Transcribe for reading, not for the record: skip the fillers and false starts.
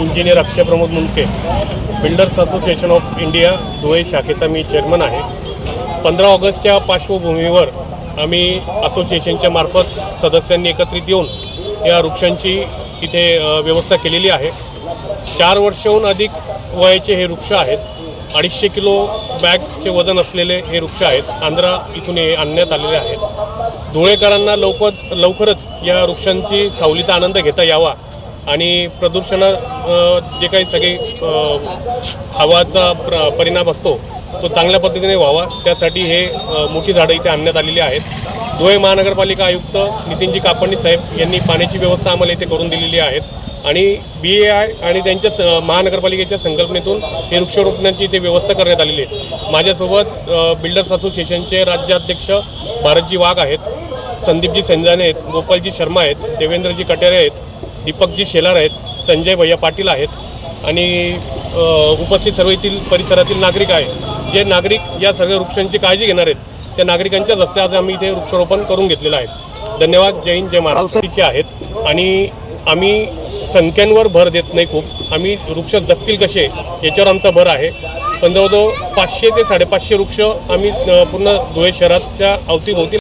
Engineer Akshay Pramod Mundke, builders association of India Dhule शाखेचा मी chairman आहे। 15 ऑगस्टच्या पार्श्वभूमीवर आम्ही असोसिएशनच्या मार्फत सदस्यांनी एकत्रित येऊन या वृक्षांची इथे व्यवस्था केलेली आहे। 4 वर्षाहून अधिक वयाचे हे वृक्ष आहेत। 250 किलो बॅगचे वजन असलेले हे वृक्ष आहेत। आंध्रा इथून हे आणण्यात आलेले आहेत। धुळेकरांना लवकरच या वृक्षांची सावलीचा आनंद घेता यावा आणि प्रदूषण जे काही सगळे हवाचा परिणाम असतो तो चांगल्या पद्धतीने व्हावा, त्यासाठी हे मोठी झाडं इथे आणण्यात आलेली आहेत। धुळे महानगरपालिका आयुक्त नितीनजी कापडणी साहेब यांनी पाण्याची व्यवस्था आम्हाला इथे करून दिलेली आहेत आणि BAI आणि त्यांच्या महानगरपालिकेच्या संकल्पनेतून हे वृक्षारोपणाची इथे व्यवस्था करण्यात आलेली आहे। माझ्यासोबत बिल्डर्स असोसिएशनचे राज्याध्यक्ष भारतजी वाघ आहेत, संदीपजी संजाने आहेत, गोपालजी शर्मा आहेत, देवेंद्रजी कटेरे आहेत, दीपकजी शेलार आहेत, संजय भैया पाटील आहेत आणि उपस्थित सर्व येथील परिसरातील नागरिक आहेत। जे नागरिक या सगळ्या वृक्षांची काळजी घेणार आहेत त्या नागरिकांच्याच हस्ते आज आम्ही इथे वृक्षारोपण करून घेतलेलं आहे। धन्यवाद। जय हिंद, जय महाराष्ट्राचे आहेत आणि आम्ही संख्यांवर भर देत नाही खूप, आम्ही वृक्ष जगतील कसे याच्यावर आमचा भर आहे। पण जवळजवळ 500 ते 550 वृक्ष आम्ही पूर्ण धुळे शहराच्या अवतीभोवती